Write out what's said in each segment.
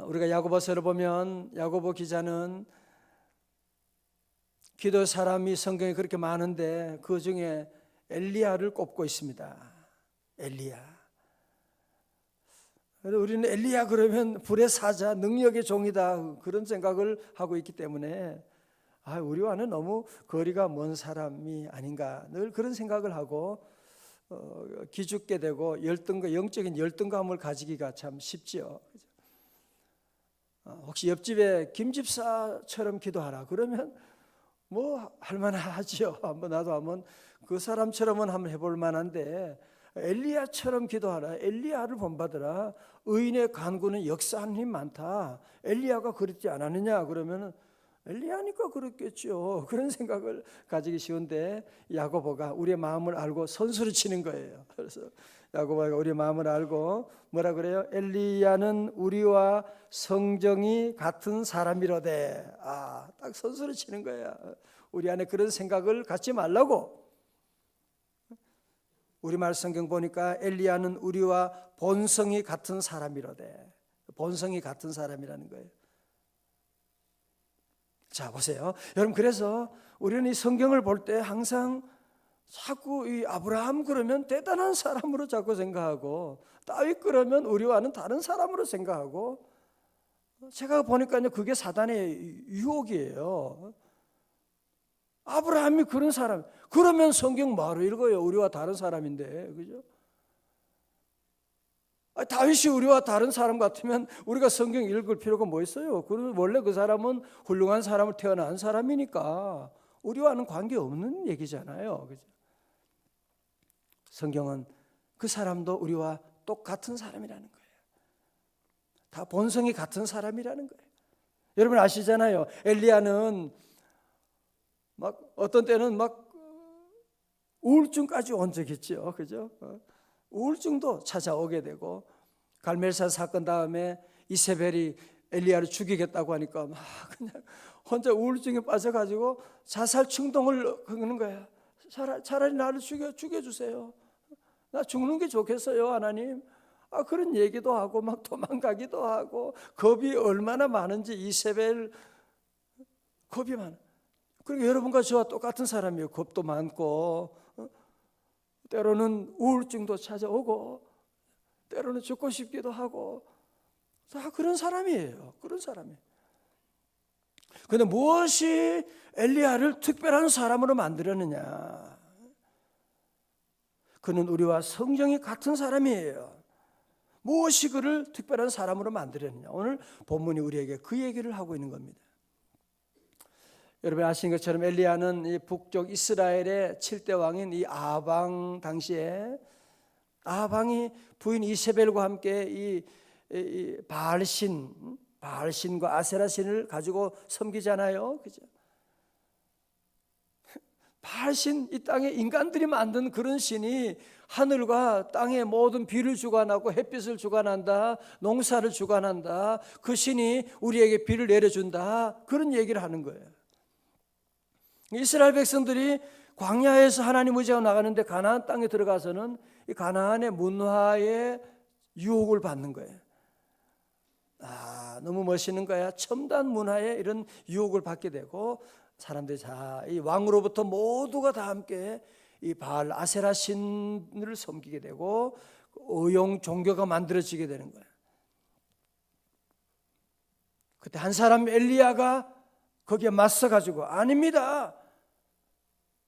우리가 야고보서를 보면 야고보 기자는 기도 사람이 성경에 그렇게 많은데 그 중에 엘리야를 꼽고 있습니다. 엘리야. 우리는 엘리야 그러면 불의 사자, 능력의 종이다 그런 생각을 하고 있기 때문에 우리와는 너무 거리가 먼 사람이 아닌가 늘 그런 생각을 하고 기죽게 되고 영적인 열등감을 가지기가 참 쉽지요. 혹시 옆집에 김집사처럼 기도하라 그러면 뭐 할만하지요. 나도 한번 그 사람처럼은 한번 해볼 만한데 엘리야처럼 기도하라. 엘리야를 본받으라. 의인의 간구는 역사하는 힘 많다. 엘리야가 그랬지 않았느냐 그러면 엘리야니까 그랬겠죠. 그런 생각을 가지기 쉬운데 야고보가 우리의 마음을 알고 선수를 치는 거예요. 그래서 야고보가 우리의 마음을 알고 뭐라 그래요? 엘리야는 우리와 성정이 같은 사람이로되. 딱 선수를 치는 거야. 우리 안에 그런 생각을 갖지 말라고. 우리말 성경 보니까 엘리야는 우리와 본성이 같은 사람이로되. 본성이 같은 사람이라는 거예요. 자, 보세요. 여러분, 그래서 우리는 이 성경을 볼 때 항상 자꾸 이 아브라함 그러면 대단한 사람으로 자꾸 생각하고 다윗 그러면 우리와는 다른 사람으로 생각하고 제가 보니까요 그게 사단의 유혹이에요. 아브라함이 그런 사람 그러면 성경 뭐하러 읽어요? 우리와 다른 사람인데, 그죠? 다윗이 우리와 다른 사람 같으면 우리가 성경 읽을 필요가 뭐 있어요? 원래 그 사람은 훌륭한 사람을 태어난 사람이니까 우리와는 관계없는 얘기잖아요, 그죠? 성경은 그 사람도 우리와 똑같은 사람이라는 거예요. 다 본성이 같은 사람이라는 거예요. 여러분 아시잖아요. 엘리야는 막 어떤 때는 막 우울증까지 온 적이 있죠, 그죠? 우울증도 찾아오게 되고 갈멜산 사건 다음에 이세벨이 엘리야를 죽이겠다고 하니까 막 그냥 혼자 우울증에 빠져가지고 자살 충동을 하는 거야. 차라리 나를 죽여주세요. 나 죽는 게 좋겠어요, 하나님. 그런 얘기도 하고 막 도망가기도 하고 겁이 얼마나 많은지 이세벨 겁이 많아. 그러니까 여러분과 저와 똑같은 사람이에요. 겁도 많고 때로는 우울증도 찾아오고 때로는 죽고 싶기도 하고 다 그런 사람이에요. 그런 사람이에요. 그런데 무엇이 엘리야를 특별한 사람으로 만들었느냐? 그는 우리와 성정이 같은 사람이에요. 무엇이 그를 특별한 사람으로 만들었느냐? 오늘 본문이 우리에게 그 얘기를 하고 있는 겁니다. 여러분 아시는 것처럼 엘리야는 이 북쪽 이스라엘의 7대 왕인 이 아방 당시에 아방이 부인 이세벨과 함께 이 바알신과 아세라신을 가지고 섬기잖아요, 그죠? 바알신, 이 땅에 인간들이 만든 그런 신이 하늘과 땅에 모든 비를 주관하고 햇빛을 주관한다, 농사를 주관한다. 그 신이 우리에게 비를 내려준다. 그런 얘기를 하는 거예요. 이스라엘 백성들이 광야에서 하나님 의지하고 나가는데 가나안 땅에 들어가서는 이 가나안의 문화에 유혹을 받는 거예요. 너무 멋있는 거야. 첨단 문화에 이런 유혹을 받게 되고 사람들이 이 왕으로부터 모두가 다 함께 이 바알 아세라 신을 섬기게 되고 의용 종교가 만들어지게 되는 거예요. 그때 한 사람 엘리야가 거기에 맞서가지고 아닙니다.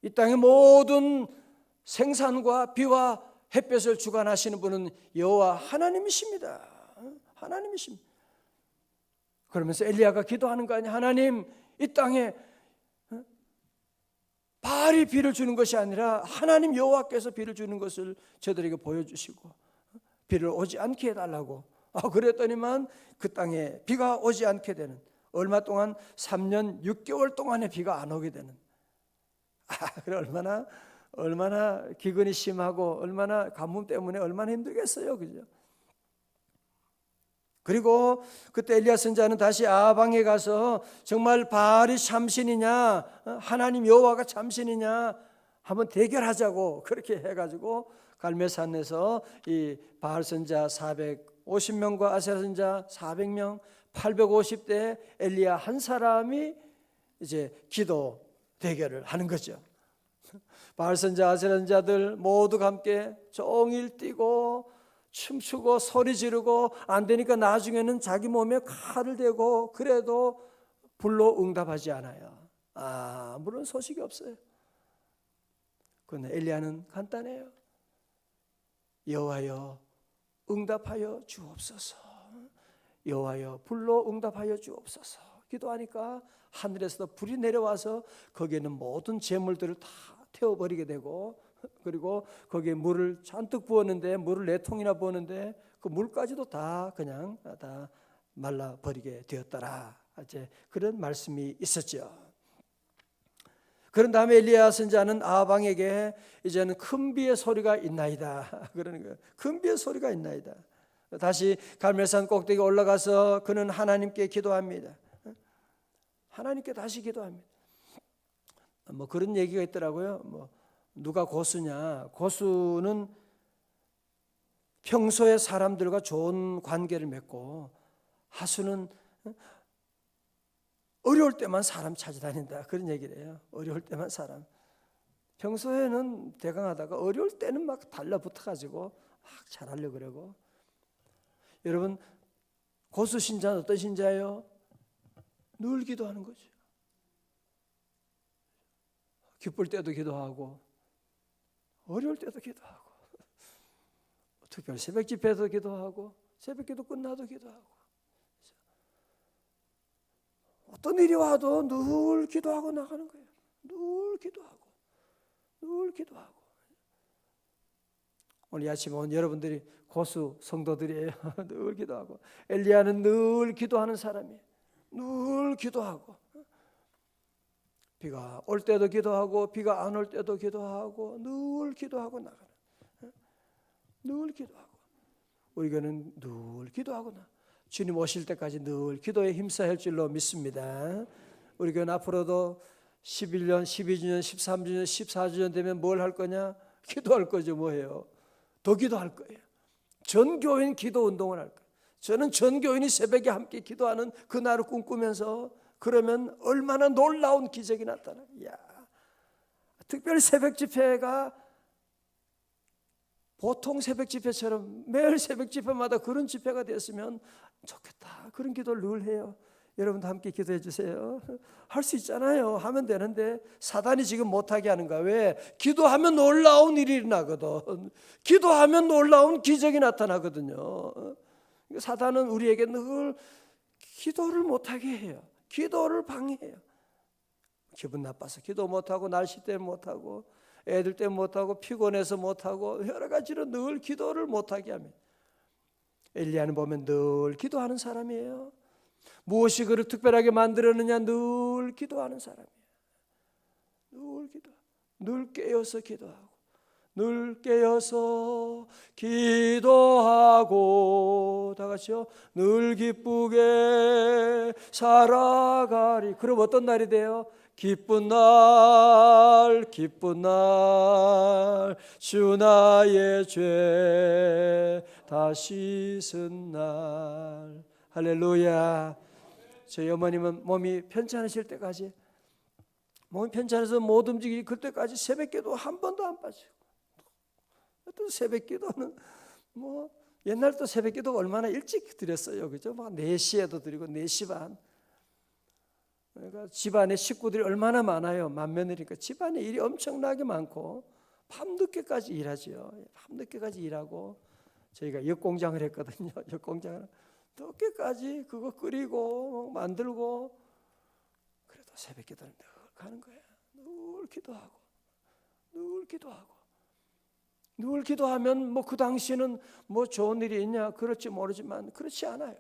이 땅의 모든 생산과 비와 햇볕을 주관하시는 분은 여호와 하나님이십니다. 하나님이십니다. 그러면서 엘리야가 기도하는 거 아니야? 하나님, 이 땅에 바알이 비를 주는 것이 아니라 하나님 여호와께서 비를 주는 것을 저들에게 보여주시고 비를 오지 않게 해달라고. 그랬더니만 그 땅에 비가 오지 않게 되는, 얼마 동안 3년 6개월 동안의 비가 안 오게 되는. 그래 얼마나 기근이 심하고 얼마나 가뭄 때문에 얼마나 힘들겠어요, 그죠? 그리고 그때 엘리야 선지자는 다시 아방에 가서 정말 바알이 참신이냐 하나님 여호와가 참신이냐 한번 대결하자고 그렇게 해가지고 갈멜산에서 이 바알 선지자 50명과 아세라 선지자 400명, 850대 엘리야 한 사람이 이제 기도 대결을 하는 거죠. 바알 선지자, 아세라 선지자들 모두가 함께 종일 뛰고 춤추고 소리 지르고 안 되니까 나중에는 자기 몸에 칼을 대고 그래도 불로 응답하지 않아요. 아무런 소식이 없어요. 그런데 엘리야는 간단해요. 여호와여 응답하여 주옵소서. 여호와여 불로 응답하여 주옵소서. 기도하니까 하늘에서도 불이 내려와서 거기에는 모든 재물들을 다 태워버리게 되고, 그리고 거기에 물을 잔뜩 부었는데, 물을 4통이나 부었는데 그 물까지도 다 그냥 다 말라버리게 되었더라. 이제 그런 말씀이 있었죠. 그런 다음에 엘리야 선지자는 아방에게 이제는 큰 비의 소리가 있나이다 그러는 거예요. 큰 비의 소리가 있나이다. 다시 갈멜산 꼭대기 올라가서 그는 하나님께 기도합니다. 하나님께 다시 기도합니다. 뭐 그런 얘기가 있더라고요. 뭐 누가 고수냐? 고수는 평소에 사람들과 좋은 관계를 맺고, 하수는 어려울 때만 사람 찾아다닌다 그런 얘기를 해요. 어려울 때만 사람. 평소에는 대강하다가 어려울 때는 막 달라붙어가지고 막 잘하려고 그러고. 여러분 고수 신자는 어떤 신자예요? 늘 기도하는 거죠. 기쁠 때도 기도하고 어려울 때도 기도하고, 특별히 새벽 집회도 기도하고 새벽 기도 끝나도 기도하고, 어떤 일이 와도 늘 기도하고 나가는 거예요. 늘 기도하고 늘 기도하고. 오늘 아침에 온 여러분들이 고수 성도들이에요. 늘 기도하고. 엘리야는 늘 기도하는 사람이에요. 늘 기도하고, 비가 올 때도 기도하고 비가 안 올 때도 기도하고 늘 기도하고 나가는, 늘 기도하고. 우리 교회는 늘 기도하고 나 주님 오실 때까지 늘 기도에 힘써야 할 줄로 믿습니다. 우리 교회는 앞으로도 11년, 12주년, 13주년, 14주년 되면 뭘 할 거냐? 기도할 거죠. 뭐예요? 더 기도할 거예요. 전 교인 기도 운동을 할 거예요. 저는 전 교인이 새벽에 함께 기도하는 그날을 꿈꾸면서, 그러면 얼마나 놀라운 기적이 나타나요. 특별히 새벽 집회가 보통 새벽 집회처럼 매일 새벽 집회마다 그런 집회가 됐으면 좋겠다. 그런 기도를 늘 해요. 여러분도 함께 기도해 주세요. 할 수 있잖아요. 하면 되는데 사단이 지금 못하게 하는 거야. 왜? 기도하면 놀라운 일이 일어나거든. 기도하면 놀라운 기적이 나타나거든요. 사단은 우리에게 늘 기도를 못하게 해요. 기도를 방해해요. 기분 나빠서 기도 못하고, 날씨 때문에 못하고, 애들 때문에 못하고, 피곤해서 못하고, 여러 가지로 늘 기도를 못하게 합니다. 엘리야는 보면 늘 기도하는 사람이에요. 무엇이 그를 특별하게 만들었느냐? 늘 기도하는 사람이에요. 늘 기도, 늘 깨어서 기도하고, 늘 깨어서 기도하고, 다 같이요. 늘 기쁘게 살아가리. 그럼 어떤 날이 돼요? 기쁜 날, 기쁜 날, 주 나의 죄 다 씻은 날. 할렐루야. 저희 어머님은 몸이 편찮으실 때까지, 몸이 편찮아서 못 움직이기 그때까지 새벽기도 한 번도 안 빠지고, 또 새벽기도는 뭐 옛날부터 새벽기도 얼마나 일찍 드렸어요, 그죠? 막 4시에도 드리고 4시 반. 그러니까 집안에 식구들이 얼마나 많아요. 만며느리니까 집안에 일이 엄청나게 많고 밤늦게까지 일하죠. 밤늦게까지 일하고, 저희가 역공장을 했거든요. 역공장을 늦게까지 그거 끓이고 만들고, 그래도 새벽기도는 늘 가는 거예요. 늘 기도하고, 늘 기도하고. 늘 기도하면 뭐 그 당시에는 뭐 좋은 일이 있냐? 그렇지 모르지만 그렇지 않아요.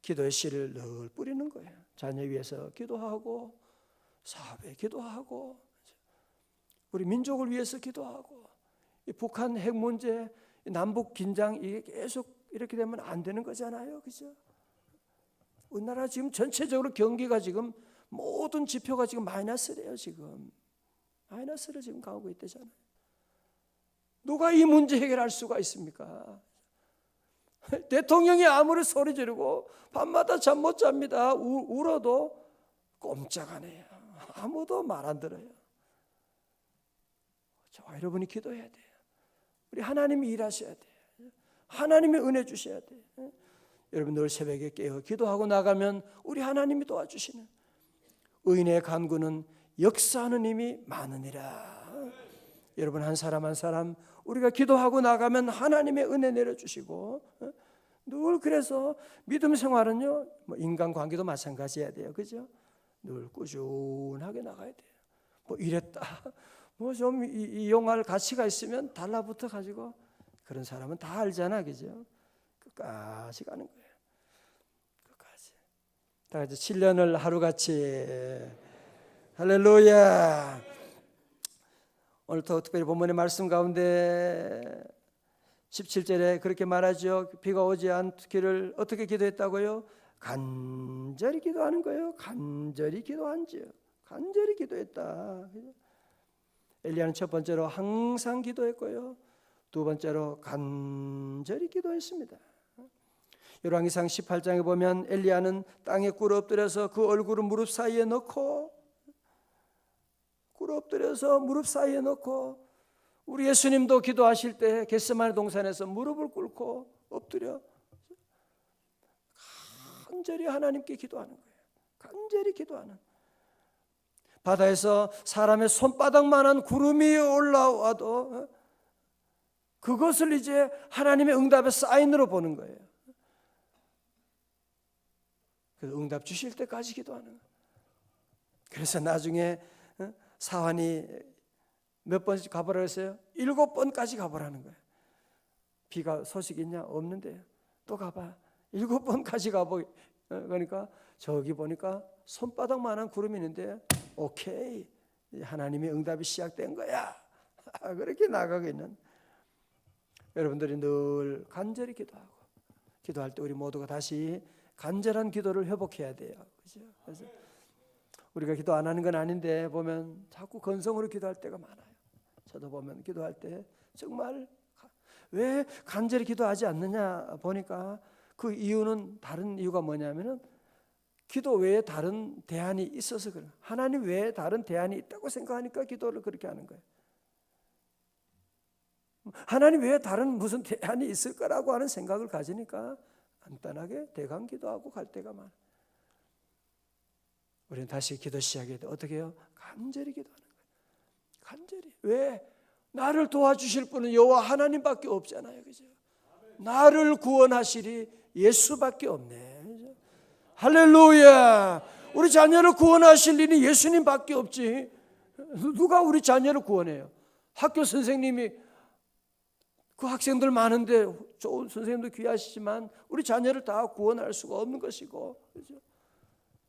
기도의 씨를 늘 뿌리는 거예요. 자녀 위해서 기도하고, 사업에 기도하고, 우리 민족을 위해서 기도하고. 이 북한 핵 문제, 남북 긴장, 이게 계속 이렇게 되면 안 되는 거잖아요, 그죠? 우리나라 지금 전체적으로 경기가 지금 모든 지표가 지금 마이너스래요. 지금 마이너스를 지금 가고 있대잖아요. 누가 이 문제 해결할 수가 있습니까? 대통령이 아무리 소리 지르고 밤마다 잠 못 잡니다. 울어도 꼼짝 안 해요. 아무도 말 안 들어요. 저와 여러분이 기도해야 돼요. 우리 하나님이 일하셔야 돼요. 하나님이 은혜 주셔야 돼요. 여러분 늘 새벽에 깨어 기도하고 나가면 우리 하나님이 도와주시는, 의인의 간구는 역사하는 힘이 많으니라. 여러분 한 사람 한 사람 우리가 기도하고 나가면 하나님의 은혜 내려주시고, 늘 그래서 믿음 생활은요, 뭐 인간관계도 마찬가지여야 돼요. 그죠? 늘 꾸준하게 나가야 돼요. 뭐 이랬다, 뭐 좀 이용할 가치가 있으면 달라붙어 가지고, 그런 사람은 다 알잖아. 그죠? 끝까지 가는 거예요. 끝까지. 다 같이 7년을 하루같이. 할렐루야. 오늘도 특별히 본문의 말씀 가운데 17절에 그렇게 말하죠. 비가 오지 않기를 어떻게 기도했다고요? 간절히 기도하는 거예요. 간절히 기도한지요. 간절히 기도했다. 엘리야는 첫 번째로 항상 기도했고요, 두 번째로 간절히 기도했습니다. 열왕기상 18장에 보면 엘리야는 땅에 꿇어 엎드려서 그 얼굴을 무릎 사이에 넣고, 꿇어 엎드려서 무릎 사이에 넣고, 우리 예수님도 기도하실 때 겟세마네 동산에서 무릎을 꿇고 엎드려 간절히 하나님께 기도하는 거예요. 간절히 기도하는. 바다에서 사람의 손바닥만한 구름이 올라와도 그것을 이제 하나님의 응답의 사인으로 보는 거예요. 그래서 응답 주실 때까지 기도하는 거예요. 그래서 나중에 사환이 몇 번씩 가보라 했어요? 7번까지 가보라는 거예요. 비가 소식 있냐? 없는데 또 가봐. 7번까지 가보. 그러니까 저기 보니까 손바닥만한 구름이 있는데, 오케이, 하나님의 응답이 시작된 거야. 그렇게 나가고 있는 여러분들이 늘 간절히 기도하고, 기도할 때 우리 모두가 다시 간절한 기도를 회복해야 돼요. 그렇죠? 그래서 우리가 기도 안 하는 건 아닌데 보면 자꾸 건성으로 기도할 때가 많아요. 저도 보면 기도할 때 정말 왜 간절히 기도하지 않느냐 보니까 그 이유는, 다른 이유가 뭐냐면은 기도 외에 다른 대안이 있어서 그래요. 하나님 외에 다른 대안이 있다고 생각하니까 기도를 그렇게 하는 거예요. 하나님 외에 다른 무슨 대안이 있을 거라고 하는 생각을 가지니까 간단하게 대강 기도하고 갈 때가 많아요. 우리는 다시 기도 시작해야 돼. 어떻게 해요? 간절히 기도하는 거예요. 간절히. 왜? 나를 도와주실 분은 여호와 하나님밖에 없잖아요. 그죠? 나를 구원하시리 예수밖에 없네. 그죠? 할렐루야. 우리 자녀를 구원하실 일이 예수님밖에 없지. 누가 우리 자녀를 구원해요? 학교 선생님이, 그 학생들 많은데 좋은 선생님도 귀하시지만 우리 자녀를 다 구원할 수가 없는 것이고, 그죠?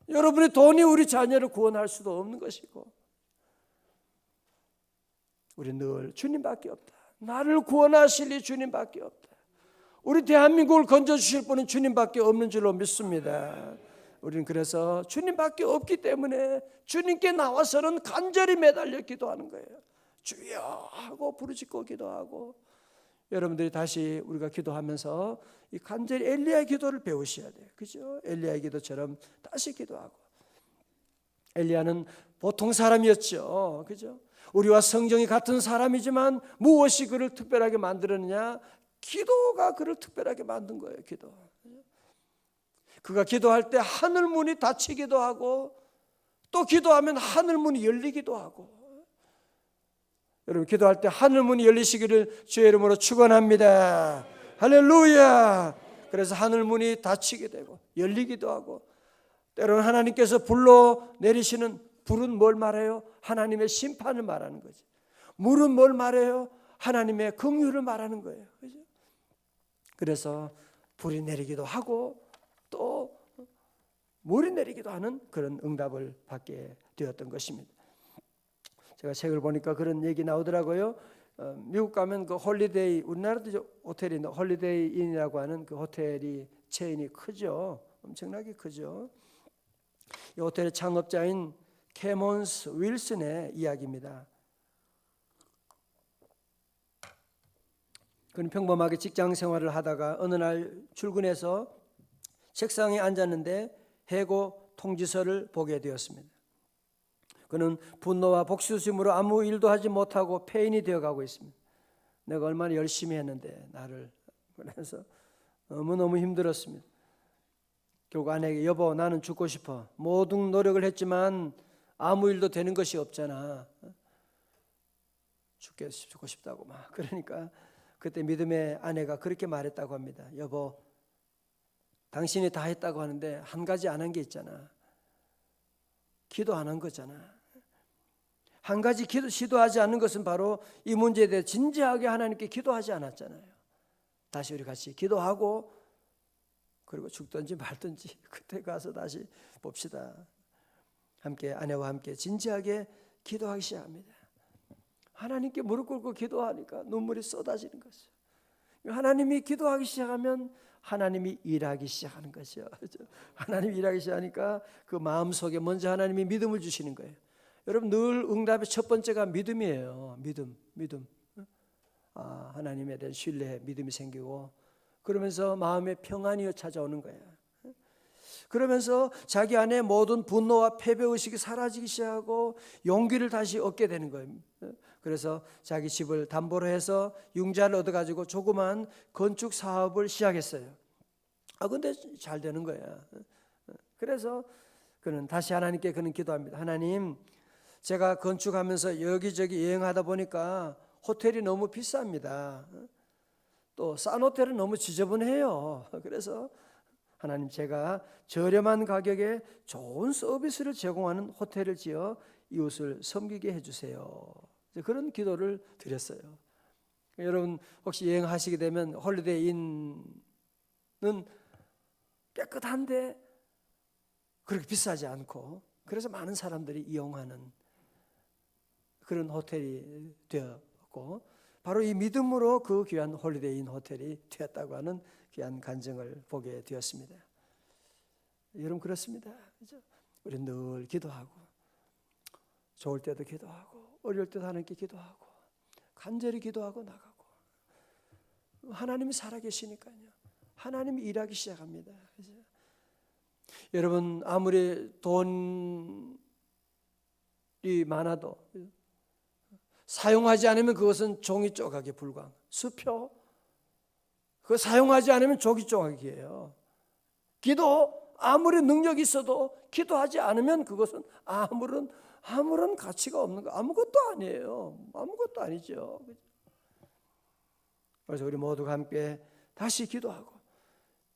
여러분의 돈이 우리 자녀를 구원할 수도 없는 것이고, 우리 늘 주님밖에 없다. 나를 구원하실 이 주님밖에 없다. 우리 대한민국을 건져주실 분은 주님밖에 없는 줄로 믿습니다. 우리는 그래서 주님밖에 없기 때문에 주님께 나와서는 간절히 매달려 기도하는 거예요. 주여 하고 부르짖고 기도하고. 여러분들이 다시 우리가 기도하면서 이 간절히 엘리야의 기도를 배우셔야 돼요. 그죠? 엘리야의 기도처럼 다시 기도하고. 엘리야는 보통 사람이었죠. 그죠? 우리와 성정이 같은 사람이지만 무엇이 그를 특별하게 만들었느냐? 기도가 그를 특별하게 만든 거예요. 기도. 그가 기도할 때 하늘 문이 닫히기도 하고, 또 기도하면 하늘 문이 열리기도 하고. 여러분 기도할 때 하늘 문이 열리시기를 주의 이름으로 축원합니다. 할렐루야. 그래서 하늘 문이 닫히게 되고 열리기도 하고, 때로는 하나님께서 불러 내리시는 불은 뭘 말해요? 하나님의 심판을 말하는 거지. 물은 뭘 말해요? 하나님의 긍휼을 말하는 거예요. 그죠? 그래서 불이 내리기도 하고 또 물이 내리기도 하는 그런 응답을 받게 되었던 것입니다. 제가 책을 보니까 그런 얘기 나오더라고요. 미국 가면 그 홀리데이, 우리나라도 호텔이 홀리데이 인이라고 하는 그 호텔이 체인이 크죠. 엄청나게 크죠. 이 호텔의 창업자인 캐몬스 윌슨의 이야기입니다. 그는 평범하게 직장 생활을 하다가 어느 날 출근해서 책상에 앉았는데 해고 통지서를 보게 되었습니다. 그는 분노와 복수심으로 아무 일도 하지 못하고 폐인이 되어가고 있습니다. 내가 얼마나 열심히 했는데 나를, 그래서 너무너무 힘들었습니다. 결국 아내에게 여보 나는 죽고 싶어. 모든 노력을 했지만 아무 일도 되는 것이 없잖아. 죽고 싶다고 막. 그러니까 그때 믿음의 아내가 그렇게 말했다고 합니다. 여보 당신이 다 했다고 하는데 한 가지 안 한 게 있잖아. 기도 안 한 거잖아. 한 가지 시도하지 않는 것은 바로 이 문제에 대해 진지하게 하나님께 기도하지 않았잖아요. 다시 우리 같이 기도하고 그리고 죽든지 말든지 그때 가서 다시 봅시다. 함께 아내와 함께 진지하게 기도하기 시작합니다. 하나님께 무릎 꿇고 기도하니까 눈물이 쏟아지는 것이죠. 하나님이 기도하기 시작하면 하나님이 일하기 시작하는 것이죠. 하나님이 일하기 시작하니까 그 마음속에 먼저 하나님이 믿음을 주시는 거예요. 여러분 늘 응답의 첫 번째가 믿음이에요. 믿음. 하나님에 대한 신뢰, 믿음이 생기고 그러면서 마음의 평안이 찾아오는 거예요. 그러면서 자기 안에 모든 분노와 패배의식이 사라지기 시작하고 용기를 다시 얻게 되는 거예요. 그래서 자기 집을 담보로 해서 융자를 얻어가지고 조그만 건축 사업을 시작했어요. 근데 잘 되는 거예요. 그래서 그는 다시 하나님께 그는 기도합니다. 하나님, 제가 건축하면서 여기저기 여행하다 보니까 호텔이 너무 비쌉니다. 또 싼 호텔은 너무 지저분해요. 그래서 하나님 제가 저렴한 가격에 좋은 서비스를 제공하는 호텔을 지어 이웃을 섬기게 해주세요. 그런 기도를 드렸어요. 여러분 혹시 여행하시게 되면 홀리데이 인은 깨끗한데 그렇게 비싸지 않고 그래서 많은 사람들이 이용하는 그런 호텔이 되었고 바로 이 믿음으로 그 귀한 홀리데이 인 호텔이 되었다고 하는 귀한 간증을 보게 되었습니다. 여러분 그렇습니다. 그렇죠? 우리 늘 기도하고 좋을 때도 기도하고 어려울 때도 하나님께 기도하고 간절히 기도하고 나가고 하나님이 살아계시니까요. 하나님이 일하기 시작합니다. 그렇죠? 여러분 아무리 돈이 많아도 사용하지 않으면 그것은 종이 조각에 불과한 수표 그거 사용하지 않으면 종이 조각이에요. 기도 아무리 능력이 있어도 기도하지 않으면 그것은 아무런 가치가 없는 거 아무것도 아니에요. 아무것도 아니죠. 그래서 우리 모두가 함께 다시 기도하고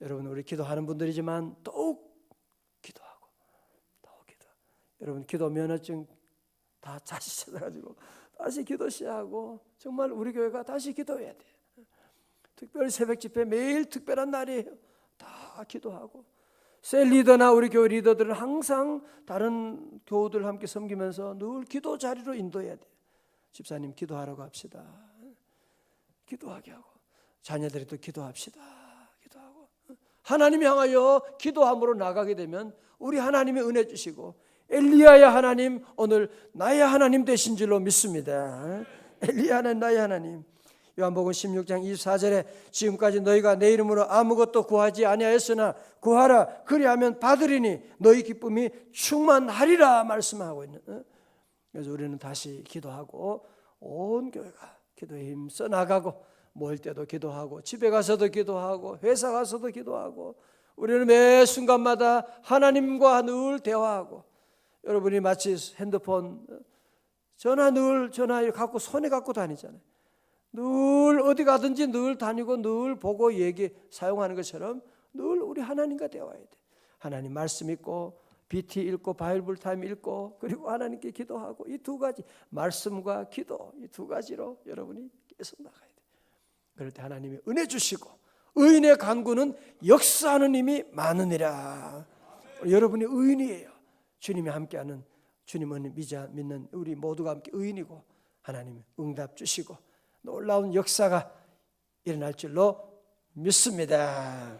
여러분 우리 기도하는 분들이지만 더욱 기도하고 여러분 기도 면허증 다 다시 찾아가지고 다시 기도 시작하고 정말 우리 교회가 다시 기도해야 돼요. 특별히 새벽 집회 매일 특별한 날이에요. 다 기도하고 셀 리더나 우리 교회 리더들은 항상 다른 교우들 함께 섬기면서 늘 기도 자리로 인도해야 돼요. 집사님 기도하라고 합시다. 기도하게 하고 자녀들이 또 기도합시다. 기도하고 하나님 향하여 기도함으로 나가게 되면 우리 하나님이 은혜 주시고 엘리야의 하나님 오늘 나의 하나님 되신 줄로 믿습니다. 엘리야 하나님 나의 하나님. 요한복음 16장 24절에 지금까지 너희가 내 이름으로 아무것도 구하지 아니하였으나 구하라 그리하면 받으리니 너희 기쁨이 충만하리라 말씀하고 있는. 그래서 우리는 다시 기도하고 온 교회가 기도에 힘써 나가고 모일 때도 기도하고 집에 가서도 기도하고 회사 가서도 기도하고 우리는 매 순간마다 하나님과 늘 대화하고 여러분이 마치 핸드폰 전화 갖고 손에 갖고 다니잖아요. 늘 어디 가든지 늘 다니고 늘 보고 사용하는 것처럼 늘 우리 하나님과 대화해야 돼. 하나님 말씀 읽고 BT 읽고 바이블 타임 읽고 그리고 하나님께 기도하고 이 두 가지 말씀과 기도 이 두 가지로 여러분이 계속 나가야 돼. 그럴 때 하나님이 은혜 주시고 의인의 간구는 역사하는 힘이 많으니라. 여러분이 의인이에요. 주님이 함께하는 주님은 믿는 우리 모두가 함께 의인이고 하나님이 응답 주시고 놀라운 역사가 일어날 줄로 믿습니다.